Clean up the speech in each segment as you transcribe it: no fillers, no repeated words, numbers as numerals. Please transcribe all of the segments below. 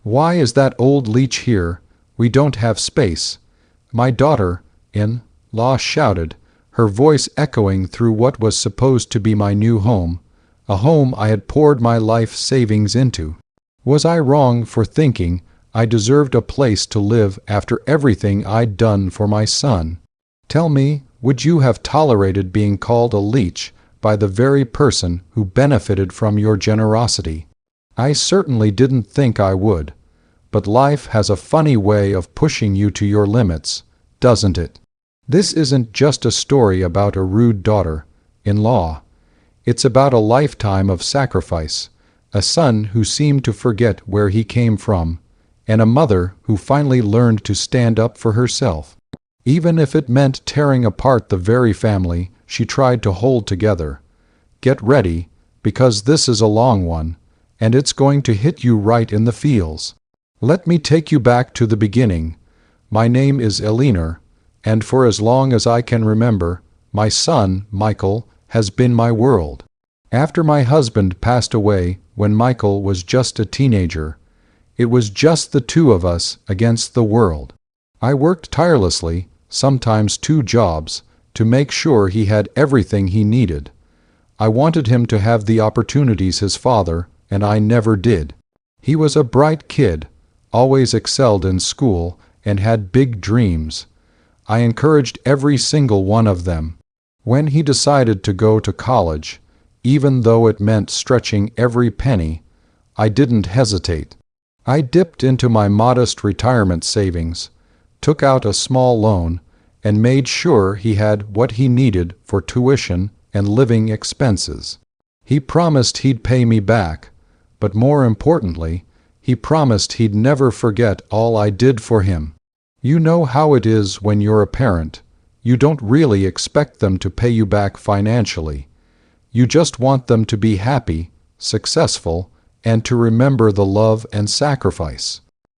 Why is that old Leech here? We don't have space. My daughter-in-law shouted, her voice echoing through what was supposed to be my new home, a home I had poured my life savings into. Was I wrong for thinking I deserved a place to live after everything I'd done for my son? Tell me, would you have tolerated being called a leech by the very person who benefited from your generosity? I certainly didn't think I would. But life has a funny way of pushing you to your limits, doesn't it? This isn't just a story about a rude daughter-in-law. It's about a lifetime of sacrifice, a son who seemed to forget where he came from, and a mother who finally learned to stand up for herself, even if it meant tearing apart the very family she tried to hold together. Get ready, because this is a long one, and it's going to hit you right in the feels. Let me take you back to the beginning. My name is Eleanor, and for as long as I can remember, my son, Michael, has been my world. After my husband passed away when Michael was just a teenager, it was just the two of us against the world. I worked tirelessly, sometimes 2 jobs, to make sure he had everything he needed. I wanted him to have the opportunities his father and I never did. He was a bright kid, always excelled in school, and had big dreams. I encouraged every single one of them. When he decided to go to college, even though it meant stretching every penny, I didn't hesitate. I dipped into my modest retirement savings, took out a small loan, and made sure he had what he needed for tuition and living expenses. He promised he'd pay me back, but more importantly, he promised he'd never forget all I did for him. You know how it is when you're a parent. You don't really expect them to pay you back financially. You just want them to be happy, successful, and to remember the love and sacrifice.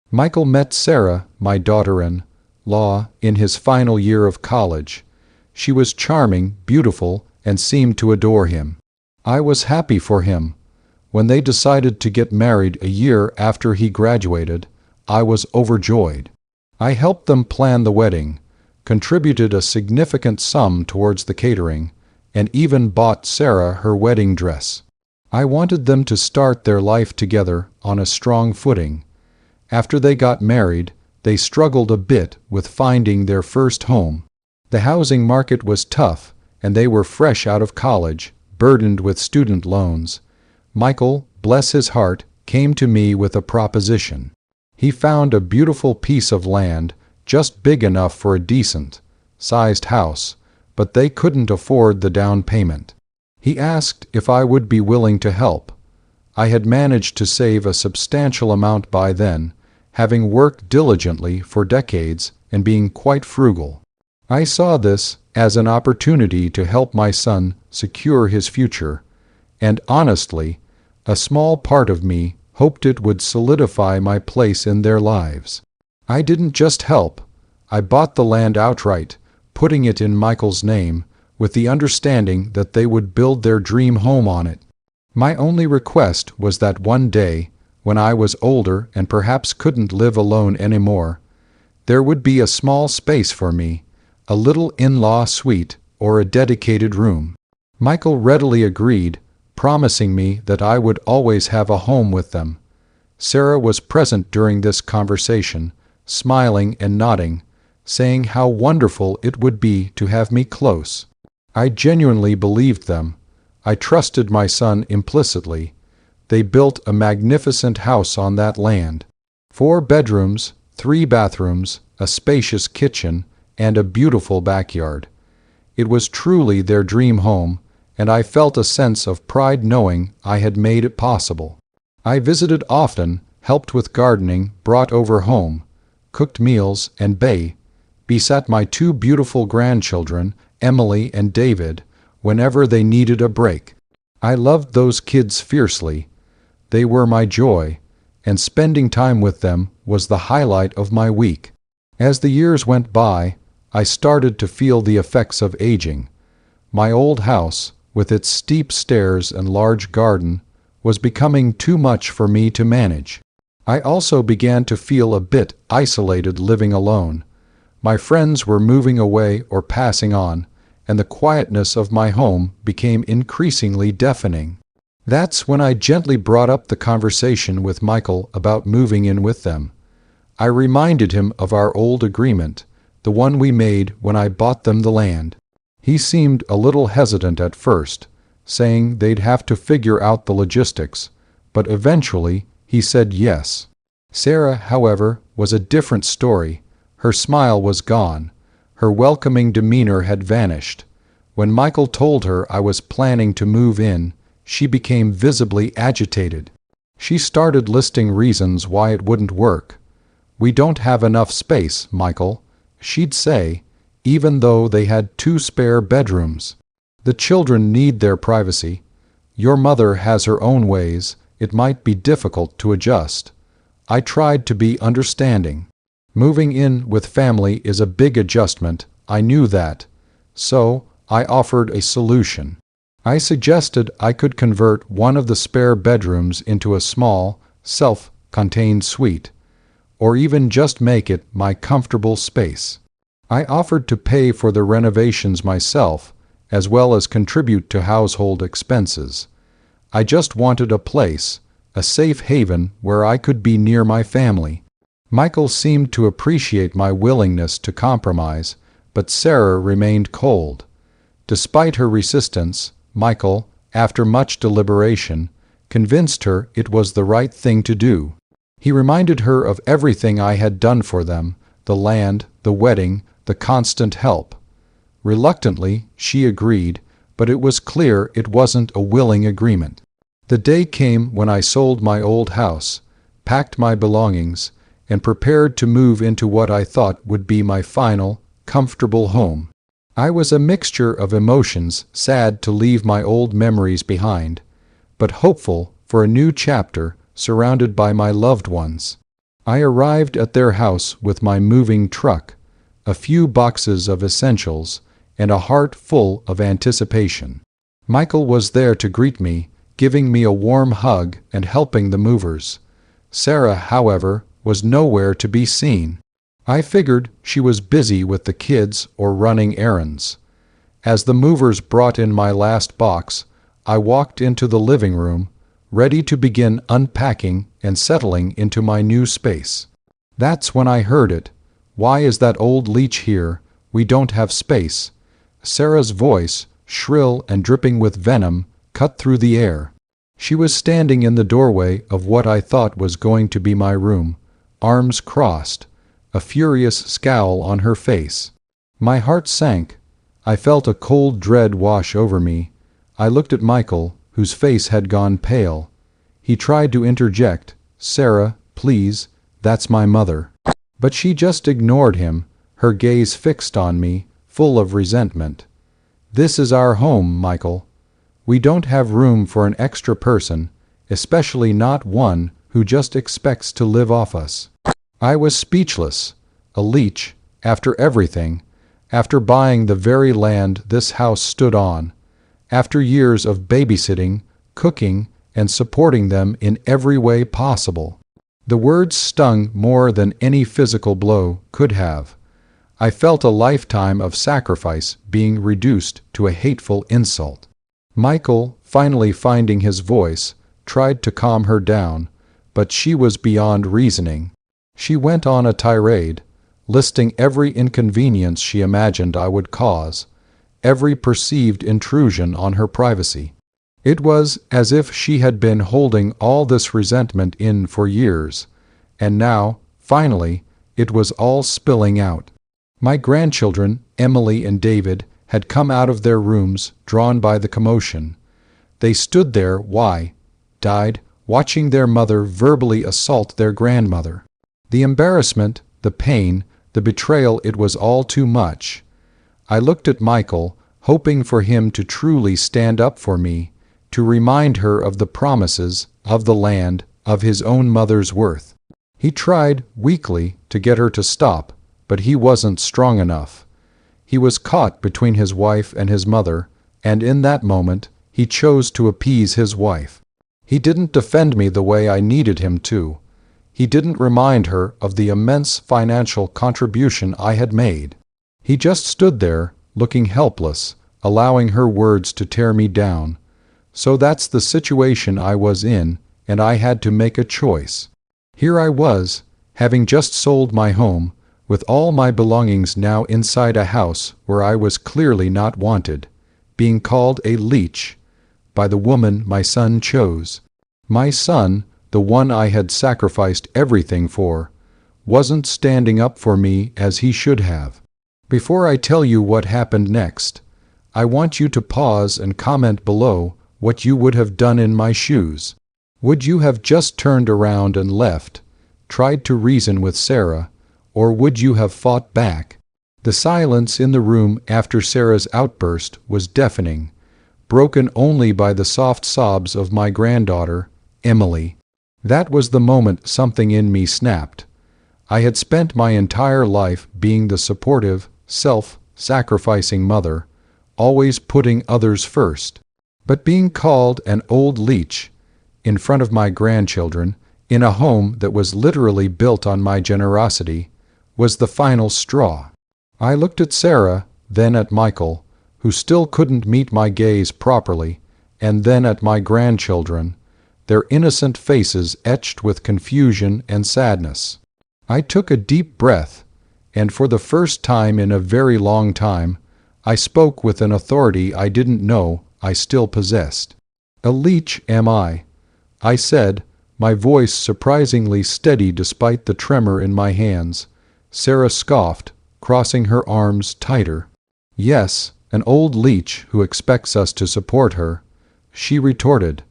Michael met Sarah, my daughter-in-law, in his final year of college. She was charming, beautiful, and seemed to adore him. I was happy for him. When they decided to get married a year after he graduated, I was overjoyed. I helped them plan the wedding, contributed a significant sum towards the catering, and even bought Sarah her wedding dress. I wanted them to start their life together on a strong footing. After they got married, they struggled a bit with finding their first home. The housing market was tough, and they were fresh out of college, burdened with student loans. Michael, bless his heart, came to me with a proposition. He found a beautiful piece of land, just big enough for a decent-sized house, but they couldn't afford the down payment. He asked if I would be willing to help. I had managed to save a substantial amount by then, having worked diligently for decades and being quite frugal. I saw this as an opportunity to help my son secure his future, and honestly, a small part of me hoped it would solidify my place in their lives. I didn't just help. I bought the land outright, putting it in Michael's name, with the understanding that they would build their dream home on it. My only request was that one day, when I was older and perhaps couldn't live alone anymore, there would be a small space for me, a little in-law suite or a dedicated room. Michael readily agreed, promising me that I would always have a home with them. Sarah was present during this conversation, smiling and nodding, saying how wonderful it would be to have me close. I genuinely believed them. I trusted my son implicitly. They built a magnificent house on that land. 4 bedrooms, 3 bathrooms, a spacious kitchen, and a beautiful backyard. It was truly their dream home, and I felt a sense of pride knowing I had made it possible. I visited often, helped with gardening, brought over home, cooked meals, and babysat my 2 beautiful grandchildren, Emily and David, whenever they needed a break. I loved those kids fiercely. They were my joy, and spending time with them was the highlight of my week. As the years went by, I started to feel the effects of aging. My old house, with its steep stairs and large garden, was becoming too much for me to manage. I also began to feel a bit isolated living alone. My friends were moving away or passing on, and the quietness of my home became increasingly deafening. That's when I gently brought up the conversation with Michael about moving in with them. I reminded him of our old agreement, the one we made when I bought them the land. He seemed a little hesitant at first, saying they'd have to figure out the logistics, but eventually he said yes. Sarah, however, was a different story. Her smile was gone. Her welcoming demeanor had vanished. When Michael told her I was planning to move in, she became visibly agitated. She started listing reasons why it wouldn't work. "We don't have enough space, Michael," she'd say, even though they had 2 spare bedrooms. "The children need their privacy. Your mother has her own ways. It might be difficult to adjust." I tried to be understanding. Moving in with family is a big adjustment, I knew that. So I offered a solution. I suggested I could convert one of the spare bedrooms into a small, self-contained suite, or even just make it my comfortable space. I offered to pay for the renovations myself, as well as contribute to household expenses. I just wanted a place, a safe haven where I could be near my family. Michael seemed to appreciate my willingness to compromise, but Sarah remained cold. Despite her resistance, Michael, after much deliberation, convinced her it was the right thing to do. He reminded her of everything I had done for them, the land, the wedding, the constant help. Reluctantly, she agreed, but it was clear it wasn't a willing agreement. The day came when I sold my old house, packed my belongings, and prepared to move into what I thought would be my final, comfortable home. I was a mixture of emotions, sad to leave my old memories behind, but hopeful for a new chapter surrounded by my loved ones. I arrived at their house with my moving truck, a few boxes of essentials, and a heart full of anticipation. Michael was there to greet me, giving me a warm hug and helping the movers. Sarah, however, was nowhere to be seen. I figured she was busy with the kids or running errands. As the movers brought in my last box, I walked into the living room, ready to begin unpacking and settling into my new space. That's when I heard it. "Why is that old Leech here? We don't have space." Sarah's voice, shrill and dripping with venom, cut through the air. She was standing in the doorway of what I thought was going to be my room, arms crossed, a furious scowl on her face. My heart sank. I felt a cold dread wash over me. I looked at Michael, whose face had gone pale. He tried to interject, "Sarah, please, that's my mother." But she just ignored him, her gaze fixed on me, full of resentment. "This is our home, Michael. We don't have room for an extra person, especially not one who just expects to live off us." I was speechless. A leech, after everything, after buying the very land this house stood on, after years of babysitting, cooking, and supporting them in every way possible. The words stung more than any physical blow could have. I felt a lifetime of sacrifice being reduced to a hateful insult. Michael, finally finding his voice, tried to calm her down, but she was beyond reasoning. She went on a tirade, listing every inconvenience she imagined I would cause, every perceived intrusion on her privacy. It was as if she had been holding all this resentment in for years, and now, finally, it was all spilling out. My grandchildren, Emily and David, had come out of their rooms, drawn by the commotion. They stood there, wide-eyed, watching their mother verbally assault their grandmother. The embarrassment, the pain, the betrayal, it was all too much. I looked at Michael, hoping for him to truly stand up for me, to remind her of the promises, of the land, of his own mother's worth. He tried, weakly, to get her to stop, but he wasn't strong enough. He was caught between his wife and his mother, and in that moment, he chose to appease his wife. He didn't defend me the way I needed him to. He didn't remind her of the immense financial contribution I had made. He just stood there, looking helpless, allowing her words to tear me down. So that's the situation I was in, and I had to make a choice. Here I was, having just sold my home, with all my belongings now inside a house where I was clearly not wanted, being called a leech by the woman my son chose. My son, the one I had sacrificed everything for, wasn't standing up for me as he should have. Before I tell you what happened next, I want you to pause and comment below what you would have done in my shoes. Would you have just turned around and left, tried to reason with Sarah, or would you have fought back? The silence in the room after Sarah's outburst was deafening, broken only by the soft sobs of my granddaughter, Emily. That was the moment something in me snapped. I had spent my entire life being the supportive, self-sacrificing mother, always putting others first. But being called an old leech in front of my grandchildren, in a home that was literally built on my generosity, was the final straw. I looked at Sarah, then at Michael, who still couldn't meet my gaze properly, and then at my grandchildren, their innocent faces etched with confusion and sadness. I took a deep breath, and for the first time in a very long time, I spoke with an authority I didn't know I still possessed. "A leech am I said, my voice surprisingly steady despite the tremor in my hands. Sarah scoffed, crossing her arms tighter. "Yes, an old leech who expects us to support her," she retorted.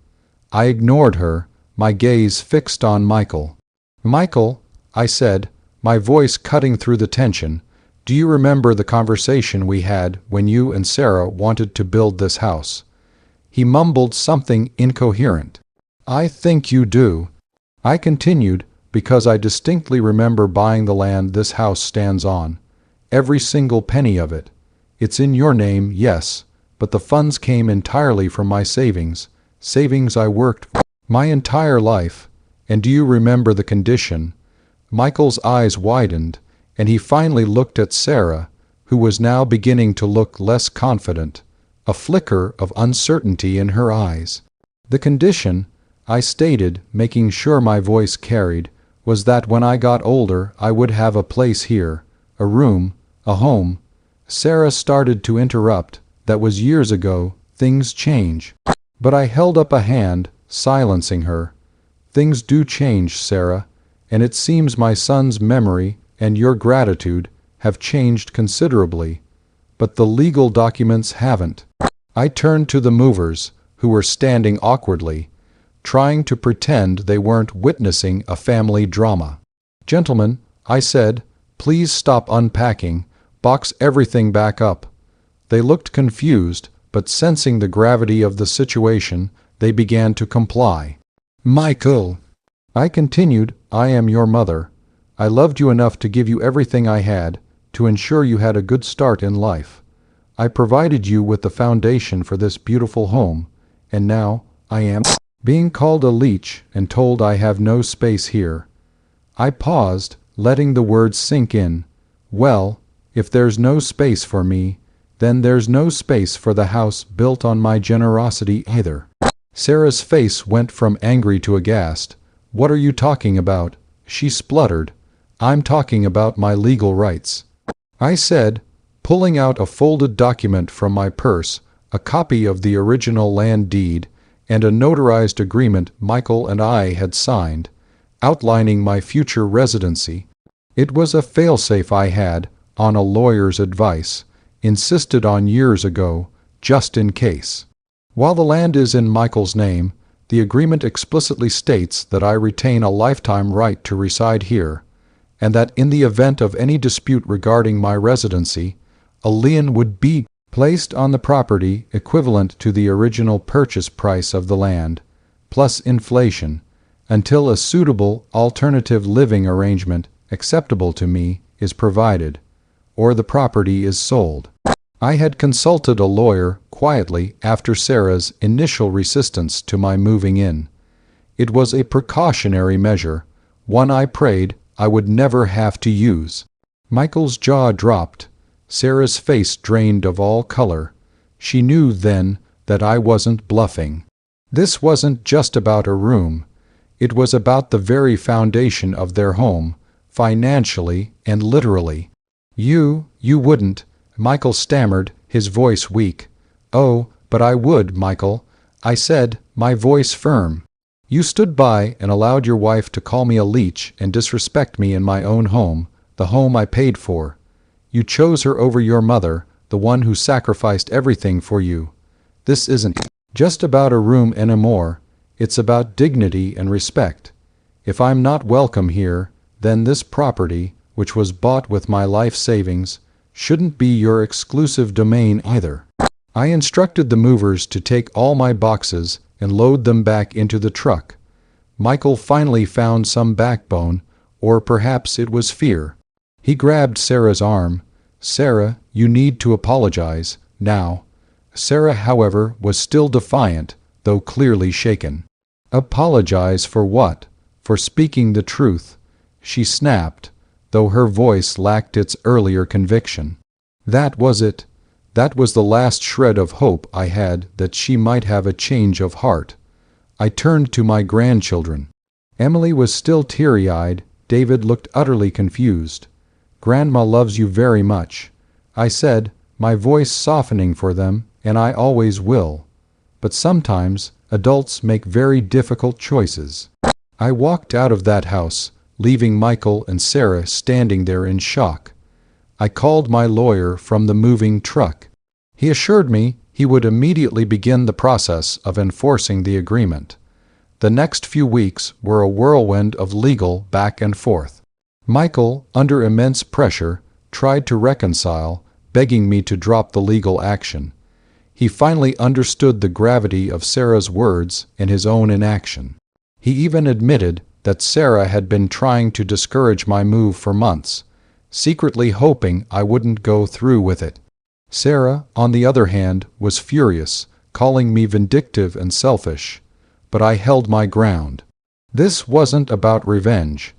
I ignored her, my gaze fixed on Michael. "Michael," I said, my voice cutting through the tension, "do you remember the conversation we had when you and Sarah wanted to build this house?" He mumbled something incoherent. "I think you do," I continued, because I distinctly remember buying the land this house stands on. Every single penny of it. It's in your name, yes, but the funds came entirely from my savings I worked for my entire life. And do you remember the condition? Michael's eyes widened, and he finally looked at Sarah, who was now beginning to look less confident, a flicker of uncertainty in her eyes. "The condition," I stated, making sure my voice carried, "was that when I got older I would have a place here, a room, a home." Sarah started to interrupt. "That was years ago. Things change." But I held up a hand, silencing her. "Things do change, Sarah, and it seems my son's memory and your gratitude have changed considerably, but the legal documents haven't." I turned to the movers, who were standing awkwardly, trying to pretend they weren't witnessing a family drama. "Gentlemen," I said, "please stop unpacking, box everything back up." They looked confused, but sensing the gravity of the situation, they began to comply. "Michael," I continued, "I am your mother. I loved you enough to give you everything I had, to ensure you had a good start in life. I provided you with the foundation for this beautiful home, and now I am being called a leech and told I have no space here." I paused, letting the words sink in. "Well, if there's no space for me, then there's no space for the house built on my generosity either." Sarah's face went from angry to aghast. "What are you talking about?" she spluttered. "I'm talking about my legal rights," I said, pulling out a folded document from my purse, a copy of the original land deed, and a notarized agreement Michael and I had signed, outlining my future residency. It was a failsafe I had, on a lawyer's advice, insisted on years ago, just in case. While the land is in Michael's name, the agreement explicitly states that I retain a lifetime right to reside here, and that in the event of any dispute regarding my residency, a lien would be placed on the property equivalent to the original purchase price of the land, plus inflation, until a suitable alternative living arrangement acceptable to me is provided, or the property is sold. I had consulted a lawyer quietly after Sarah's initial resistance to my moving in. It was a precautionary measure, one I prayed I would never have to use. Michael's jaw dropped. Sarah's face drained of all color. She knew then that I wasn't bluffing. This wasn't just about a room. It was about the very foundation of their home, financially and literally. You wouldn't, Michael stammered, his voice weak. Oh, but I would, Michael, I said, my voice firm. You stood by and allowed your wife to call me a leech and disrespect me in my own home, the home I paid for. You chose her over your mother, the one who sacrificed everything for you. This isn't just about a room anymore. It's about dignity and respect. If I'm not welcome here, then this property, which was bought with my life savings, shouldn't be your exclusive domain either. I instructed the movers to take all my boxes and load them back into the truck. Michael finally found some backbone, or perhaps it was fear. He grabbed Sarah's arm. Sarah, you need to apologize, now. Sarah, however, was still defiant, though clearly shaken. Apologize for what? For speaking the truth, she snapped, though her voice lacked its earlier conviction. That was it. That was the last shred of hope I had that she might have a change of heart. I turned to my grandchildren. Emily was still teary-eyed. David looked utterly confused. Grandma loves you very much, I said, my voice softening for them, and I always will. But sometimes adults make very difficult choices. I walked out of that house, leaving Michael and Sarah standing there in shock. I called my lawyer from the moving truck. He assured me he would immediately begin the process of enforcing the agreement. The next few weeks were a whirlwind of legal back and forth. Michael, under immense pressure, tried to reconcile, begging me to drop the legal action. He finally understood the gravity of Sarah's words and his own inaction. He even admitted that Sarah had been trying to discourage my move for months, secretly hoping I wouldn't go through with it. Sarah, on the other hand, was furious, calling me vindictive and selfish, but I held my ground. This wasn't about revenge.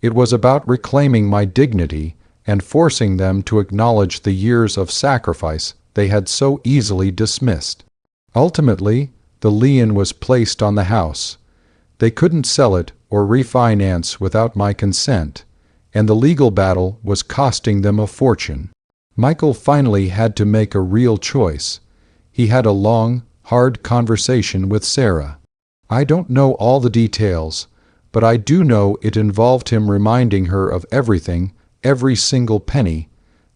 It was about reclaiming my dignity and forcing them to acknowledge the years of sacrifice they had so easily dismissed. Ultimately, the lien was placed on the house. They couldn't sell it or refinance without my consent, and the legal battle was costing them a fortune. Michael finally had to make a real choice. He had a long, hard conversation with Sarah. I don't know all the details, but I do know it involved him reminding her of everything, every single penny,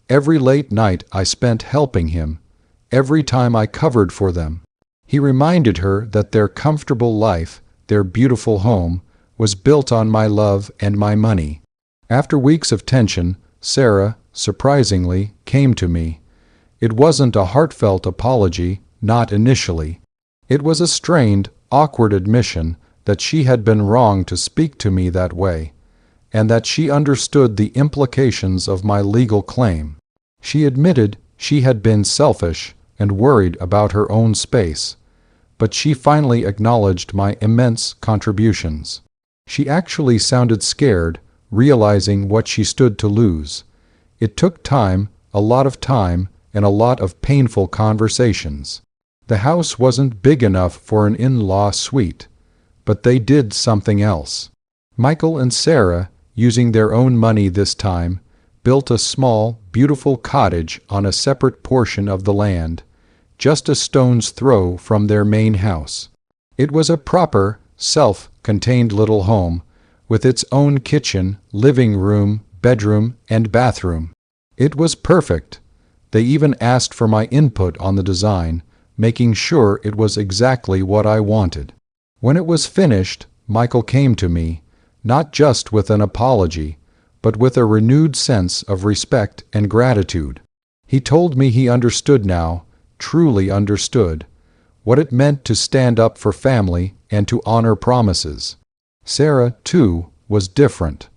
every late night I spent helping him, every time I covered for them. He reminded her that their comfortable life, their beautiful home, was built on my love and my money. After weeks of tension, Sarah, surprisingly, came to me. It wasn't a heartfelt apology, not initially. It was a strained, awkward admission that she had been wrong to speak to me that way, and that she understood the implications of my legal claim. She admitted she had been selfish and worried about her own space, but she finally acknowledged my immense contributions. She actually sounded scared, realizing what she stood to lose. It took time, a lot of time, and a lot of painful conversations. The house wasn't big enough for an in-law suite, but they did something else. Michael and Sarah, using their own money this time, built a small, beautiful cottage on a separate portion of the land, just a stone's throw from their main house. It was a proper, self-contained little home, with its own kitchen, living room, bedroom, and bathroom. It was perfect. They even asked for my input on the design, making sure it was exactly what I wanted. When it was finished, Michael came to me, not just with an apology, but with a renewed sense of respect and gratitude. He told me he understood now, truly understood, what it meant to stand up for family and to honor promises. Sarah, too, was different.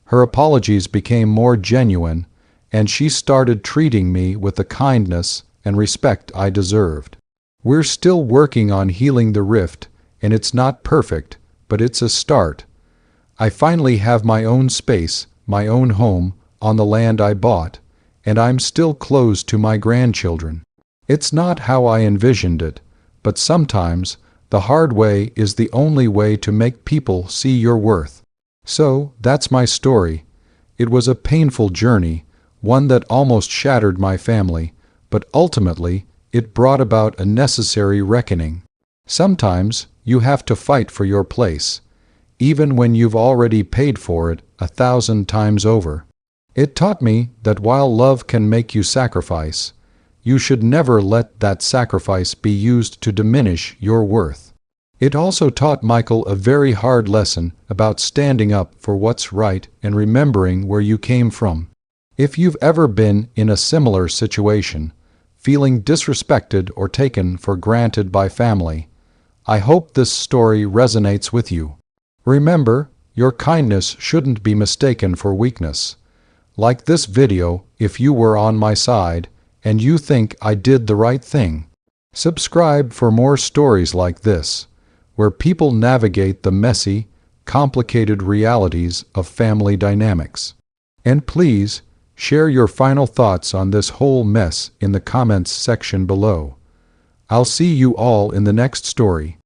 Her apologies became more genuine, and she started treating me with the kindness and respect I deserved. We're still working on healing the rift, and it's not perfect, but it's a start. I finally have my own space, my own home, on the land I bought, and I'm still close to my grandchildren. It's not how I envisioned it, but sometimes the hard way is the only way to make people see your worth. So, that's my story. It was a painful journey, one that almost shattered my family, but ultimately, it brought about a necessary reckoning. Sometimes, you have to fight for your place, even when you've already paid for it 1,000 times over. It taught me that while love can make you sacrifice, you should never let that sacrifice be used to diminish your worth. It also taught Michael a very hard lesson about standing up for what's right and remembering where you came from. If you've ever been in a similar situation, feeling disrespected or taken for granted by family, I hope this story resonates with you. Remember, your kindness shouldn't be mistaken for weakness. Like this video if you were on my side and you think I did the right thing. Subscribe for more stories like this, where people navigate the messy, complicated realities of family dynamics. And please, share your final thoughts on this whole mess in the comments section below. I'll see you all in the next story.